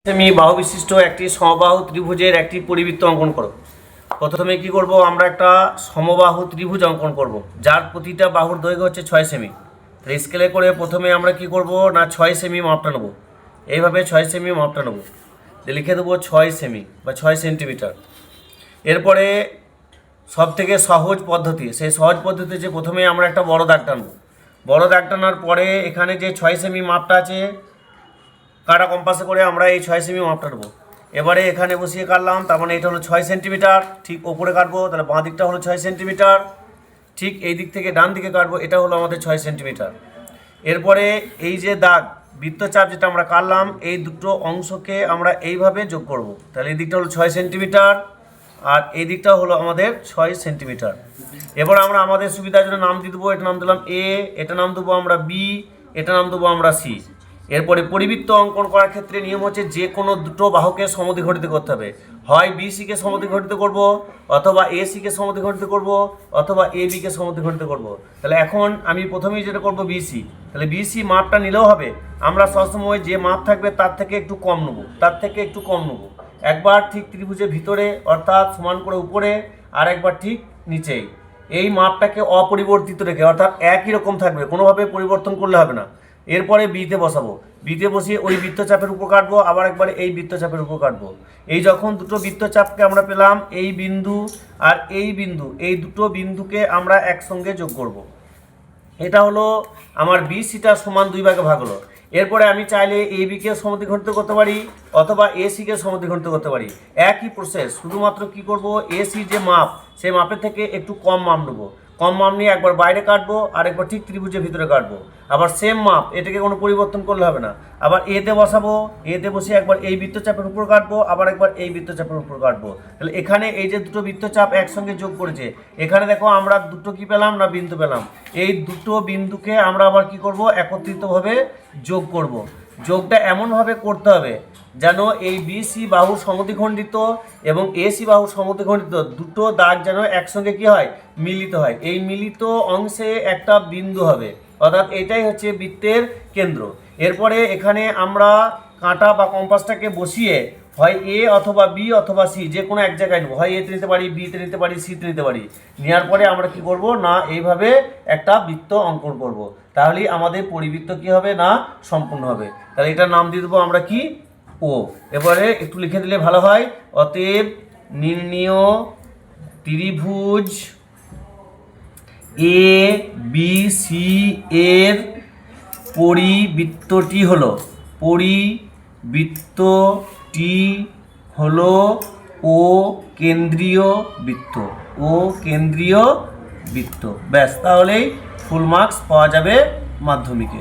Semi বাহু বিশিষ্ট একটি সমবাহু ত্রিভুজের একটি পরিবৃত্ত অঙ্কন করো। প্রথমে কি করব, আমরা একটা সমবাহু ত্রিভুজ অঙ্কন করব যার প্রতিটা বাহুর দৈর্ঘ্য হচ্ছে 6 সেমি। স্কেলে করে প্রথমে আমরা কি করব না 6 সেমি মাপটা নেব, এইভাবে 6 সেমি মাপটা নেব, লিখে দেবো 6 সেমি বা 6 সেন্টিমিটার। এরপরে সব থেকে সহজ পদ্ধতি, সেই সহজ পদ্ধতি যে প্রথমে আমরা একটা বড় দাগ টানব। বড় দাগ টানার পরে এখানে যে 6 সেমি মাপটা আছে কাটা কম্পাসে করে আমরা এই 6 সেমি মাপটা নেবো। এবারে এখানে বসিয়ে কাটলাম, তার মানে এটা হলো 6 সেন্টিমিটার। ঠিক ওপরে কাটবো, তাহলে বাঁ দিকটা হলো 6 সেন্টিমিটার। ঠিক এই দিক থেকে ডান দিকে কাটবো, এটা হলো আমাদের 6 সেন্টিমিটার। এরপরে এই যে দাগ বৃত্তচাপ যেটা আমরা কাটলাম, এই দুটো অংশকে আমরা এইভাবে যোগ করব। তাহলে এই দিকটা হলো 6 সেন্টিমিটার আর এই দিকটা হলো আমাদের 6 সেন্টিমিটার। এবার আমরা আমাদের সুবিধার জন্য নাম দিয়ে দেবো, এটা নাম দিলাম এ, এটা নাম দেবো আমরা বি, এটা নাম দেবো আমরা সি। এরপরে পরিবৃত্ত অঙ্কন করার ক্ষেত্রে নিয়ম হচ্ছে যে কোনো দুটো বাহুকে সমদ্বিঘটিত করতে হবে। হয় বিসিকে সমদ্বিঘটিত করব, অথবা এসিকে সমদ্বিঘটিত করব, অথবা এ বিকে সমদ্বিঘটিত করব। তাহলে এখন আমি প্রথমেই যেটা করব বিসি, তাহলে বিসি মাপটা নিলেও হবে। আমরা সবসময় যে মাপ থাকবে তার থেকে একটু কম নেব, তার থেকে একটু কম নেব। একবার ঠিক ত্রিভুজের ভিতরে অর্থাৎ সমান করে উপরে, আর একবার ঠিক নিচেই। এই মাপটাকে অপরিবর্তিত রেখে অর্থাৎ একই রকম থাকবে, কোনোভাবে পরিবর্তন করলে হবে না। এরপরে বিতে বসাবো, বিতে বসিয়ে ওই বৃত্তচাপের উপর কাটবো, আবার একবারে এই বৃত্তচাপের উপর কাটবো। এই যখন দুটো বৃত্তচাপকে আমরা পেলাম, এই বিন্দু আর এই বিন্দু, এই দুটো বিন্দুকে আমরা একসঙ্গে যোগ করব। এটা হলো আমার বিসিটা সমান 2 ভাগে ভাগ হলো। এরপরে আমি চাইলে এ বিকে সমদ্বিঘটিত করতে পারি, অথবা এসিকে সমদ্বিঘটিত করতে পারি। একই প্রসেস, শুধুমাত্র কি করব, এসি যে মাপ সেই মাপের থেকে একটু কম মাপ নেবো। কম মাপ নিয়ে একবার বাইরে কাটবো আর একবার ঠিক ত্রিভুজের ভিতরে কাটবো। আবার সেম মাপ, এটাকে কোনো পরিবর্তন করলে হবে না। আবার এতে বসাবো, এতে বসে একবার এই বৃত্তচাপের উপর কাটবো, আবার একবার এই বৃত্তচাপের উপর কাটবো। তাহলে এখানে এই যে দুটো বৃত্তচাপ একসঙ্গে যোগ করেছে, এখানে দেখো আমরা দুটো কি পেলাম না বিন্দু পেলাম। এই দুটো বিন্দুকে আমরা আবার কি করব, একত্রিতভাবে যোগ করব। যোগটা এমনভাবে করতে হবে যেন এই বিসি বাহু সমদ্বিখণ্ডিত এবং এসি বাহু সমদ্বিখণ্ডিত দুটো দাগ যেন একসঙ্গে কি হয়, মিলিত হয়। এই মিলিত অংশে একটা বিন্দু হবে, অর্থাৎ এটাই হচ্ছে বৃত্তের কেন্দ্র। এরপরে এখানে আমরা কাঁটা বা কম্পাসটাকে বসিয়ে হয় এ অথবা বি অথবা সি যে কোনো এক জায়গায় নেবো, হয় এতে নিতে পারি, বিতে নিতে পারি, সিতে নিতে পারি। নেওয়ার পরে আমরা কি করব না এইভাবে একটা বৃত্ত অঙ্কন করব। তাহলেই আমাদের পরিবৃত্ত কি হবে না সম্পূর্ণ হবে। তাহলে এটার নাম দিয়ে দেবো আমরা কি, ও। এবারে একটু লিখে দিলে ভালো হয়, অতএব নির্ণীয় ত্রিভুজ এ বি সি এর পরিবৃত্তটি হলো ও কেন্দ্রীয় বৃত্ত, ও কেন্দ্রীয় বৃত্ত। ব্যাস, তাহলেই ফুল মার্কস পাওয়া যাবে মাধ্যমিকে।